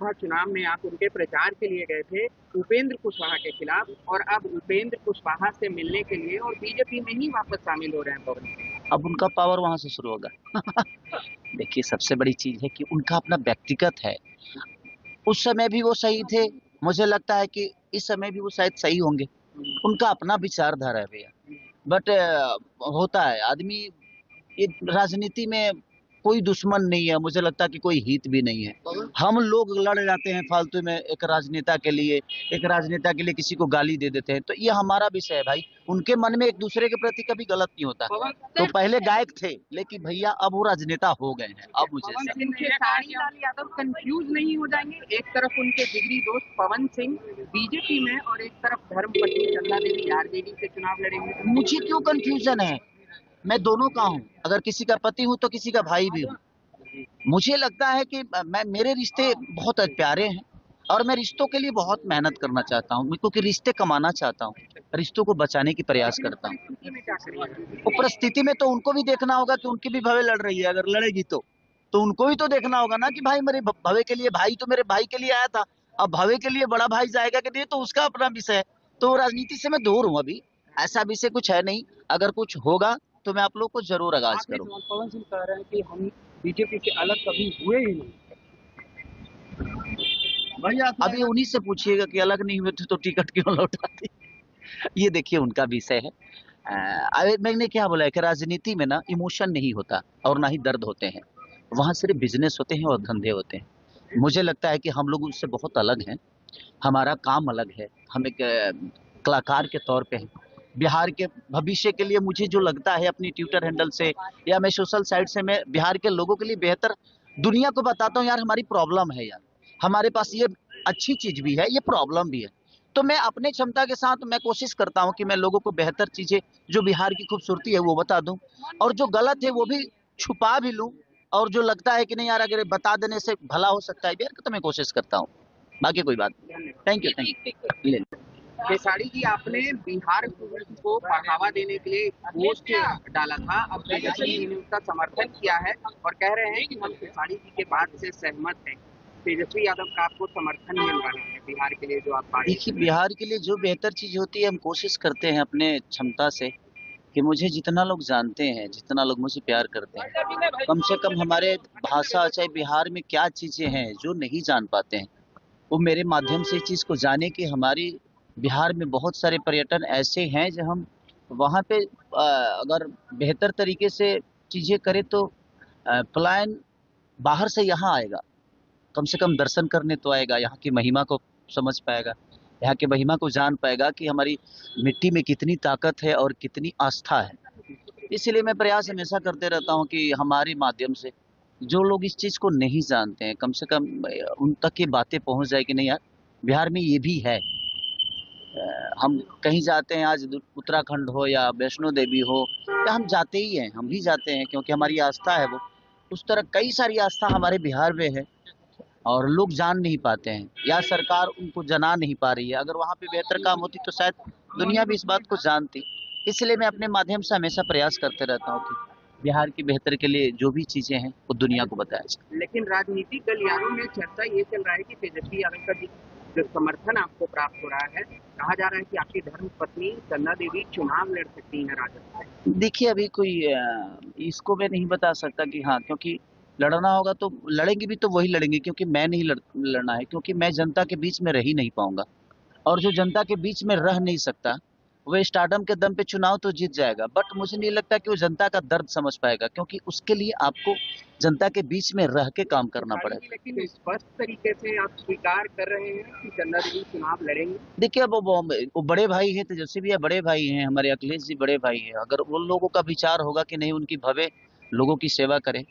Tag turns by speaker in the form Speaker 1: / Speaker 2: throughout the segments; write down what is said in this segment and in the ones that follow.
Speaker 1: लोकसभा चुनाव में आप उनके प्रचार के लिए गए थे उपेंद्र कुशवाहा के खिलाफ, और अब उपेंद्र कुशवाहा से मिलने के लिए और बीजेपी में ही वापस शामिल हो रहे हैं पवन सिंह।
Speaker 2: अब उनका पावर वहां से शुरू होगा। देखिए, सबसे बड़ी चीज है कि उनका अपना व्यक्तिगत है। उस समय भी वो सही थे, मुझे लगता है कि इस समय भी वो शायद सही होंगे। उनका अपना विचारधारा है भैया। बट होता है आदमी, ये राजनीति में कोई दुश्मन नहीं है, मुझे लगता है कि कोई हित भी नहीं है। हम लोग लड़ जाते हैं फालतू में एक राजनेता के लिए, किसी को गाली दे देते हैं, तो ये हमारा विषय है भाई। उनके मन में एक दूसरे के प्रति कभी गलत नहीं होता। तो पहले गायक थे, लेकिन भैया अब वो राजनेता हो गए हैं। अब मुझे
Speaker 1: पवन सिंह के साड़ीलाल यादव कंफ्यूज नहीं हो जाएंगे? एक तरफ उनके जिगरी दोस्त पवन सिंह बीजेपी में और एक तरफ धर्मपत्नी चंदा देवी आरजेडी से चुनाव लड़ेंगे।
Speaker 2: मुझे क्यों कंफ्यूजन है? मैं दोनों का हूँ, अगर किसी का पति हूँ तो किसी का भाई भी हूँ। मुझे लगता है कि मेरे रिश्ते बहुत प्यारे हैं और मैं रिश्तों के लिए बहुत मेहनत करना चाहता हूँ, क्योंकि रिश्ते कमाना चाहता हूँ, रिश्तों को बचाने की प्रयास करता हूँ। तो परिस्थिति में तो उनको भी देखना होगा कि उनकी भी भवे लड़ रही है, अगर लड़ेगी तो उनको भी तो देखना होगा ना कि भाई मेरे भवे के लिए, भाई तो मेरे भाई के लिए आया था, अब भवे के लिए बड़ा भाई जाएगा कि नहीं, तो उसका अपना विषय है। तो राजनीति से मैं दूर हूँ अभी, ऐसा विषय कुछ है नहीं। अगर कुछ होगा तो मैं आप लोग को जरूर आगाज करूँ।
Speaker 1: पवन सिंह कह रहे हैं कि हम बीजेपी से अलग कभी हुए ही नहीं।
Speaker 2: भैया अभी उन्हीं से पूछिएगा कि अलग नहीं हुए थे तो टिकट क्यों लौटाते। ये देखिए उनका विषय है। मैंने क्या बोला है कि राजनीति में ना इमोशन नहीं होता और ना ही दर्द होते हैं, वहां सिर्फ बिजनेस होते हैं और धंधे होते हैं। मुझे लगता है कि हम लोग उससे बहुत अलग हैं, हमारा काम अलग है। हम एक कलाकार के तौर पे हैं। बिहार के भविष्य के लिए मुझे जो लगता है अपनी ट्विटर हैंडल से या मैं सोशल साइट से, मैं बिहार के लोगों के लिए बेहतर दुनिया को बताता हूँ यार, हमारी प्रॉब्लम है यार, हमारे पास ये अच्छी चीज भी है, ये प्रॉब्लम भी है। तो मैं अपने क्षमता के साथ मैं कोशिश करता हूँ कि मैं लोगों को बेहतर चीजें, जो बिहार की खूबसूरती है वो बता दूं, और जो गलत है वो भी छुपा भी लूं। और जो लगता है कि नहीं यार, अगर बता देने से भला हो सकता है बिहार का, तो मैं कोशिश करता हूँ। बाकी कोई बात नहीं। Thank you. ले
Speaker 1: खेसारी जी, आपने बिहार को बढ़ावा देने के लिए पोस्ट डाला था, अब तेजस्वी जी ने उसका समर्थन किया है और कह रहे हैं कि हम खेसारी जी के बात से सहमत हैं। तेजस्वी यादव का आपको समर्थन मिल रहा है बिहार के लिए जो आप बात।
Speaker 2: देखिए, बिहार के लिए जो बेहतर चीज होती है हम कोशिश करते हैं अपने क्षमता से, कि मुझे जितना लोग जानते हैं, जितना लोग मुझे प्यार करते हैं, कम से कम हमारे भाषा, चाहे बिहार में क्या चीजें हैं जो नहीं जान पाते हैं, वो मेरे माध्यम से इस चीज को जाने कि हमारी बिहार में बहुत सारे पर्यटन ऐसे हैं जो हम वहाँ पे अगर बेहतर तरीके से चीजें करें तो प्लान बाहर से यहाँ आएगा, कम से कम दर्शन करने तो आएगा, यहाँ की महिमा को समझ पाएगा, यहाँ की महिमा को जान पाएगा कि हमारी मिट्टी में कितनी ताकत है और कितनी आस्था है। इसीलिए मैं प्रयास हमेशा करते रहता हूँ कि हमारे माध्यम से जो लोग इस चीज को नहीं जानते हैं, कम से कम उन तक ये बातें पहुंच जाए कि नहीं यार, बिहार में ये भी है। हम कहीं जाते हैं, आज उत्तराखंड हो या वैष्णो देवी हो, या हम जाते ही हैं, हम भी जाते हैं क्योंकि हमारी आस्था है वो। उस तरह कई सारी आस्था हमारे बिहार में है और लोग जान नहीं पाते हैं या सरकार उनको जना नहीं पा रही है। अगर वहाँ पे बेहतर काम होती तो शायद दुनिया भी इस बात को जानती। इसलिए मैं अपने माध्यम से हमेशा प्रयास करते रहता हूँ कि बिहार की बेहतर के लिए जो भी चीजें हैं वो दुनिया को बताया जाए।
Speaker 1: लेकिन राजनीतिक गलियारों में चर्चा ये चल रहा है कि तेजस्वी यादव का जो समर्थन आपको प्राप्त हो रहा है, कहा जा रहा है कि आपकी धर्म पत्नी चंदा देवी चुनाव लड़ सकती है राजद से।
Speaker 2: देखिए, अभी कोई इसको मैं नहीं बता सकता कि हाँ, क्योंकि लड़ना होगा तो लड़ेंगे भी तो वही लड़ेंगे, क्योंकि मैं नहीं लड़ना है, क्योंकि मैं जनता के बीच में रह ही नहीं पाऊंगा। और जो जनता के बीच में रह नहीं सकता, वो स्टारडम के दम पे चुनाव तो जीत जाएगा, बट मुझे नहीं लगता कि वो जनता का दर्द समझ पाएगा, क्योंकि उसके लिए आपको जनता के बीच में रह के काम करना पड़ेगा।
Speaker 1: लेकिन स्पष्ट तरीके से आप स्वीकार कर रहे हैं कि चंदा देवी चुनाव लड़ेंगे?
Speaker 2: देखिए, अब वो बड़े भाई है, तेजस्वी भैया बड़े भाई हैं, हमारे अखिलेश जी बड़े भाई हैं। अगर उन लोगों का विचार होगा कि नहीं उनकी भवे लोगों की सेवा करें,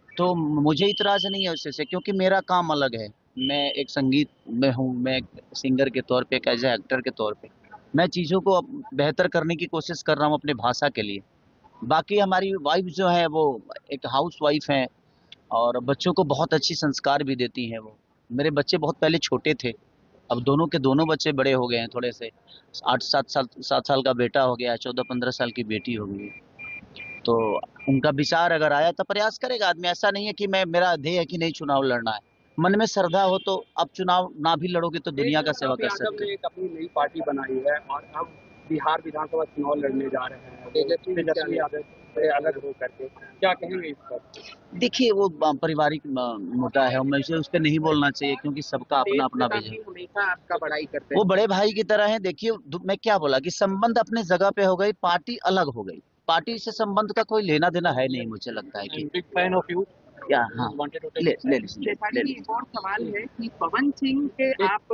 Speaker 2: तो मुझे इतराज नहीं है उससे से, क्योंकि मेरा काम अलग है। मैं एक संगीत में हूँ, मैं एक सिंगर के तौर पे, एक एज एक्टर के तौर पे मैं चीज़ों को अब बेहतर करने की कोशिश कर रहा हूँ अपने भाषा के लिए। बाकी हमारी वाइफ जो है वो एक हाउस वाइफ हैं और बच्चों को बहुत अच्छी संस्कार भी देती हैं वो। मेरे बच्चे बहुत पहले छोटे थे, अब दोनों के दोनों बच्चे बड़े हो गए हैं थोड़े से। 7 साल का बेटा हो गया है, 14-15 साल की बेटी हो गई है। तो उनका विचार अगर आया तो प्रयास करेगा आदमी। ऐसा नहीं है कि मैं, मेरा ध्येय है कि नहीं चुनाव लड़ना है, मन में श्रद्धा हो तो आप चुनाव ना भी लड़ोगे तो दुनिया का सेवा कर
Speaker 3: यादव
Speaker 2: सकते
Speaker 3: ने
Speaker 2: हो।
Speaker 3: एक अपनी नई पार्टी बनाई है और अब बिहार विधानसभा चुनाव लड़ने जा रहे हैं तेजस्वी यादव से अलग हो करके, क्या कहेंगे इस पर?
Speaker 2: देखिए वो पारिवारिक मुद्दा है और मुझे उस पे नहीं बोलना चाहिए क्योंकि सबका
Speaker 1: तेज
Speaker 2: अपना अपना
Speaker 1: प्रताप
Speaker 2: विजन।
Speaker 1: जी हमेशा आपका बड़ाई करते
Speaker 2: वो
Speaker 1: हैं।
Speaker 2: बड़े भाई की तरह है। देखिए मैं क्या बोला कि संबंध अपने जगह पे हो गई, पार्टी अलग हो गई। पार्टी से संबंध का कोई लेना देना है नहीं, मुझे लगता है कि
Speaker 3: बिग फैन ऑफ यू,
Speaker 2: क्या। हाँ,
Speaker 3: वांटेड टू
Speaker 2: ले
Speaker 3: टेक
Speaker 2: ले लीजिए,
Speaker 1: शेफाली
Speaker 2: ले
Speaker 1: जी,
Speaker 2: लीजिए।
Speaker 1: एक और सवाल है कि पवन सिंह के आप